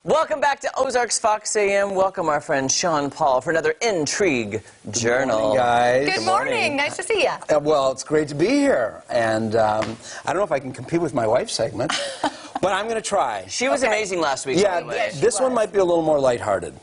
Welcome back to Ozarks Fox AM. Welcome our friend Sean Paul for another Intrigue Journal. Good morning, guys. Good morning. Nice to see you. Well, it's great to be here. And I don't know if I can compete with my wife's segment, but I'm going to try. She was amazing last week. Yeah, Yes, this one might be a little more lighthearted.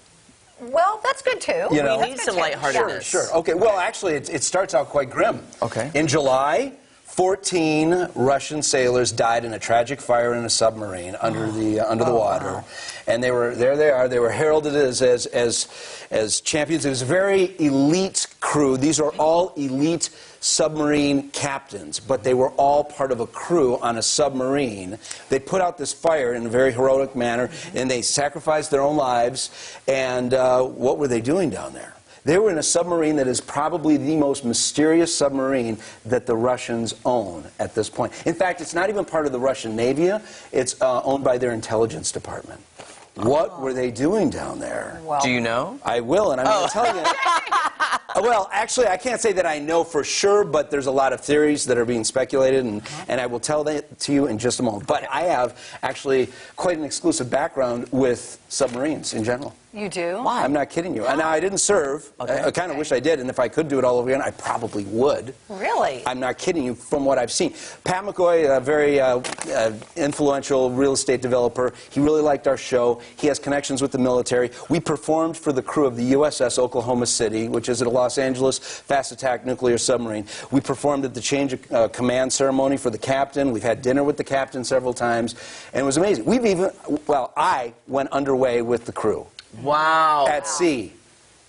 Well, that's good too. You know? We need some lightheartedness. Sure. Okay, well, actually, it starts out quite grim. Okay. In July, 14 Russian sailors died in a tragic fire in a submarine under the water. Wow. And there they are. They were heralded as champions. It was a very elite crew. These are all elite submarine captains, but they were all part of a crew on a submarine. They put out this fire in a very heroic manner, and they sacrificed their own lives. And what were they doing down there? They were in a submarine that is probably the most mysterious submarine that the Russians own at this point. In fact, it's not even part of the Russian Navy. It's owned by their intelligence department. What were they doing down there? Well, do you know? I will, and I'm going to tell you. Well, actually, I can't say that I know for sure, but there's a lot of theories that are being speculated, and I will tell that to you in just a moment. But I have actually quite an exclusive background with submarines in general. You do? Why? I'm not kidding you. And now, I didn't serve. Okay. I kind of wish I did, and if I could do it all over again, I probably would. Really? I'm not kidding you from what I've seen. Pat McCoy, a very influential real estate developer, he really liked our show. He has connections with the military. We performed for the crew of the USS Oklahoma City, which is a Los Angeles fast-attack nuclear submarine. We performed at the change of command ceremony for the captain. We've had dinner with the captain several times, and it was amazing. We've even, well, I went underway with the crew. Wow. At sea.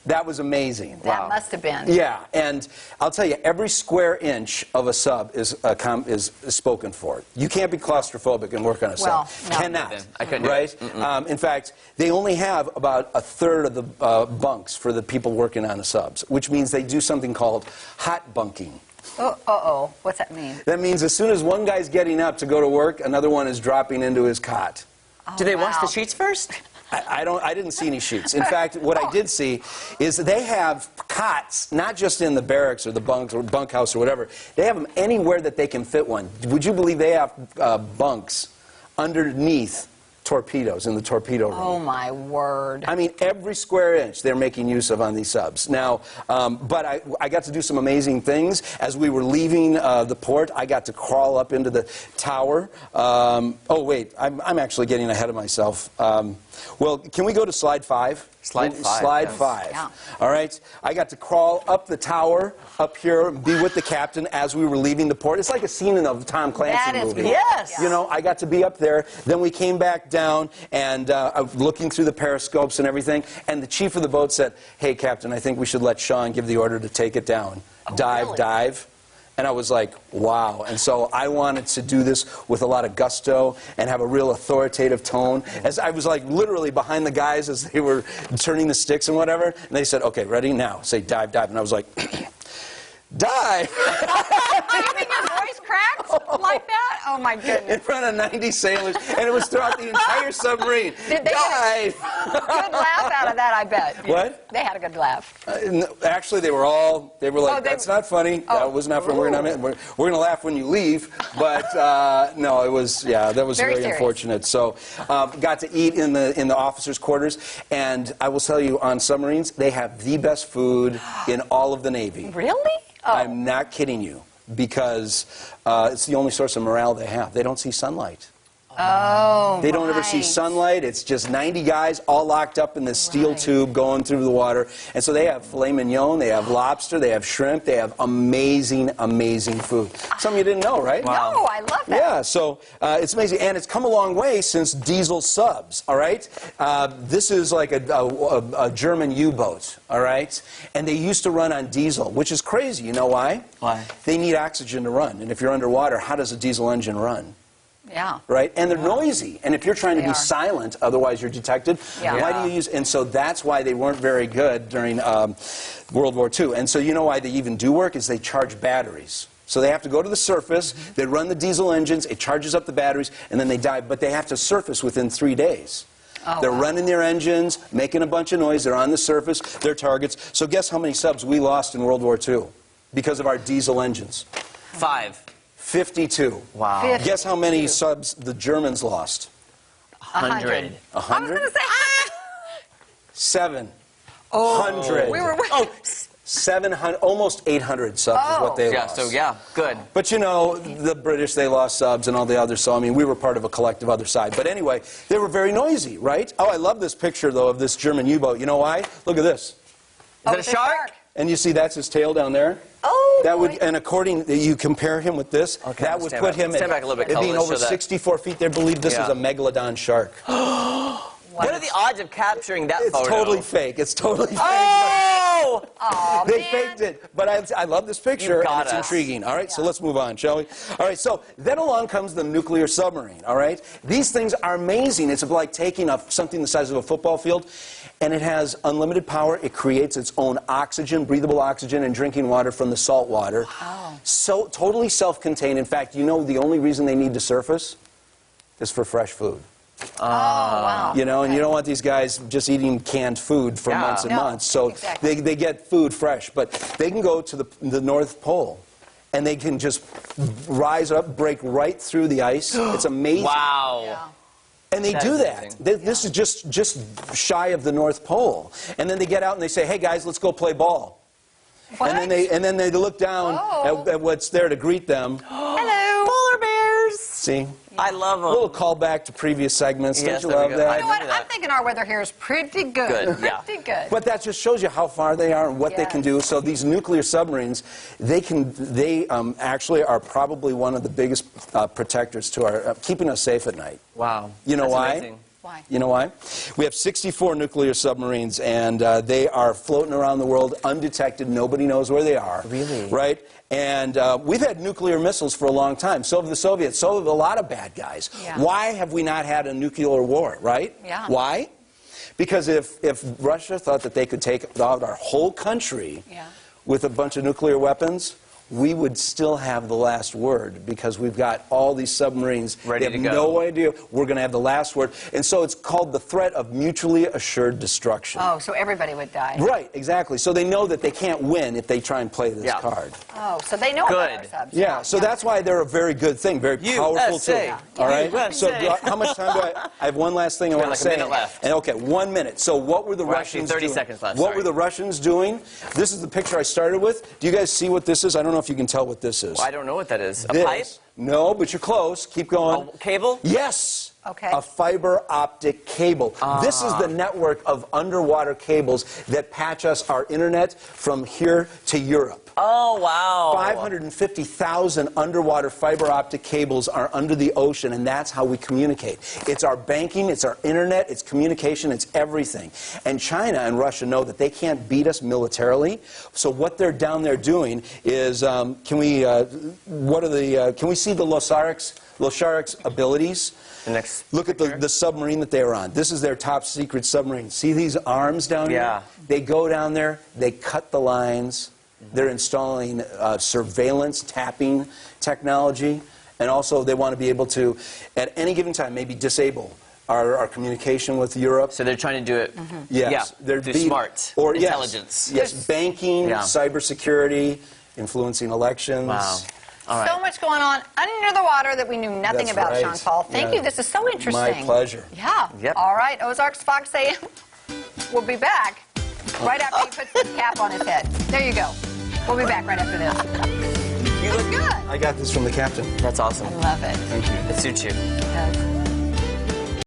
That was amazing. That must have been. Yeah, and I'll tell you, every square inch of a sub is spoken for. You can't be claustrophobic and work on a sub. No. Cannot. I couldn't. Right? In fact, they only have about a third of the bunks for the people working on the subs, which means they do something called hot bunking. Uh-oh. What's that mean? That means as soon as one guy's getting up to go to work, another one is dropping into his cot. Oh, Do they wash the sheets first? I didn't see any sheets. In fact, what I did see is they have cots, not just in the barracks or the bunks or bunkhouse or whatever. They have them anywhere that they can fit one. Would you believe they have bunks underneath torpedoes in the torpedo room? Oh, my word. I mean, every square inch they're making use of on these subs. Now, but I got to do some amazing things. As we were leaving the port, I got to crawl up into the tower. Oh, wait, I'm actually getting ahead of myself. Well, can we go to slide 5? Slide 5. Slide yes. 5. Yeah. All right. I got to crawl up the tower, up here, be with the captain as we were leaving the port. It's like a scene in a Tom Clancy movie. Cool. Yes. You know, I got to be up there. Then we came back down and looking through the periscopes and everything. And the chief of the boat said, "Hey, Captain, I think we should let Sean give the order to take it down. Dive, really? dive." And I was like, wow. And so I wanted to do this with a lot of gusto and have a real authoritative tone. As I was like literally behind the guys as they were turning the sticks and whatever. And they said, "Okay, ready? Now. Say dive, dive." And I was like, dive. You mean your voice cracked like that? Oh, my In goodness. front of 90 sailors. And it was throughout the entire submarine. Did they dive. Good laugh out of that, I bet. What? They had a good laugh. Actually, they were like, "That's not funny. That was not funny. We're going to laugh when you leave." But no, it was, that was very unfortunate. So got to eat in the officers' quarters. And I will tell you, on submarines, they have the best food in all of the Navy. Really? Oh. I'm not kidding you, because it's the only source of morale they have. They don't see sunlight. Oh, They don't ever see sunlight. It's just 90 guys all locked up in this steel tube going through the water. And so they have filet mignon, they have lobster, they have shrimp, they have amazing, amazing food. Something you didn't know, right? Wow. No, I love that. Yeah, so it's amazing. And it's come a long way since diesel subs, all right? This is like a German U-boat, all right? And they used to run on diesel, which is crazy. You know why? Why? They need oxygen to run. And if you're underwater, how does a diesel engine run? Yeah. Right? And they're noisy. And if you're trying to be silent, otherwise you're detected, why do you use... And so that's why they weren't very good during World War II. And so you know why they even do work is they charge batteries. So they have to go to the surface, they run the diesel engines, it charges up the batteries, and then they dive. But they have to surface within 3 days. They're running their engines, making a bunch of noise, they're on the surface, they're targets. So guess how many subs we lost in World War II because of our diesel engines? 5. 52. Wow. 50. Guess how many subs the Germans lost? 100. 100? I was going to say 700. we were. 700, almost 800 subs is what they Yeah, lost. so yeah, good. But you know, the British, they lost subs and all the others, so I mean, we were part of a collective other side. But anyway, they were very noisy, right? Oh, I love this picture, though, of this German U-boat. You know why? Look at this. Is it a shark? And you see that's his tail down there? Oh, that would, boy. and according, you compare him with this, Okay, that would stand put back. him Stand back a little bit, at being Colin, over show that. 64 feet. They believe this Yeah. is a megalodon shark. What are the odds of capturing that It's photo? totally fake. It's totally fake. Oh! Oh, They man. faked it, but I love this picture, You got and it's us. intriguing. All right, so let's move on, shall we? All right, so then along comes the nuclear submarine, all right? These things are amazing. It's like taking something the size of a football field, and it has unlimited power. It creates its own oxygen, breathable oxygen, and drinking water from the salt water. Wow. So totally self-contained. In fact, you know the only reason they need to surface is for fresh food. Oh, wow. You know, and you don't want these guys just eating canned food for Yeah. months and No, months. So exactly. they get food fresh. But they can go to the North Pole, and they can just rise up, break right through the ice. It's amazing. Wow. Yeah. And they That do is that. amazing. This is just shy of the North Pole. And then they get out and they say, hey, guys, let's go play ball. What? And then they look down Oh. at what's there to greet them. Hello. Polar bears! See? I love them. A little callback to previous segments. Yes, Don't you there we love go. that? You know what? remember that. I'm thinking our weather here is pretty good. Good, yeah. Pretty good. But that just shows you how far they are and what they can do. So these nuclear submarines, they actually are probably one of the biggest protectors to our keeping us safe at night. Wow. You know That's why? Amazing. Why? You know why? We have 64 nuclear submarines, and they are floating around the world undetected. Nobody knows where they are. Really? Right? And we've had nuclear missiles for a long time. So have the Soviets. So have a lot of bad guys. Yeah. Why have we not had a nuclear war, right? Yeah. Why? Because if Russia thought that they could take out our whole country with a bunch of nuclear weapons, we would still have the last word because we've got all these submarines. Ready they have to go. no idea we're going to have the last word. And so it's called the threat of mutually assured destruction. Oh, so everybody would die. Right, exactly. So they know that they can't win if they try and play this card. Oh, so they know about our Good. subs. Yeah, so that's why they're a very good thing, very powerful tool. USA. All right? USA. So how much time do I have one last thing I want like to a say. minute left. And okay, 1 minute. So what were the Well, actually, Russians 30 doing? seconds left, What sorry. were the Russians doing? This is the picture I started with. Do you guys see what this is? I don't know if you can tell what this is. Well, I don't know what that is. A This- pipe? No, but you're close. Keep going. A cable? Yes. Okay. A fiber optic cable. This is the network of underwater cables that patch us our internet from here to Europe. Oh, wow. 550,000 underwater fiber optic cables are under the ocean, and that's how we communicate. It's our banking, it's our internet, it's communication, it's everything. And China and Russia know that they can't beat us militarily, so what they're down there doing is, can we see the Loshariks Abilities? Look at the submarine that they were on. This is their top secret submarine. See these arms down here? They go down there, they cut the lines. They're installing surveillance tapping technology, and also they want to be able to, at any given time, maybe disable our communication with Europe. So they're trying to do it. Yes, Yeah, through smart intelligence. Yes, banking, cybersecurity, influencing elections. Wow. All right. So much going on under the water that we knew nothing That's about, right. Sean Paul. Thank you. This is so interesting. My pleasure. Yeah. Yep. All right. Ozarks Fox AM. We'll be back right after he puts the cap on his head. There you go. We'll be back right after this. You look Good. I got this from the captain. That's awesome. I love it. Thank you. It suits you. It does.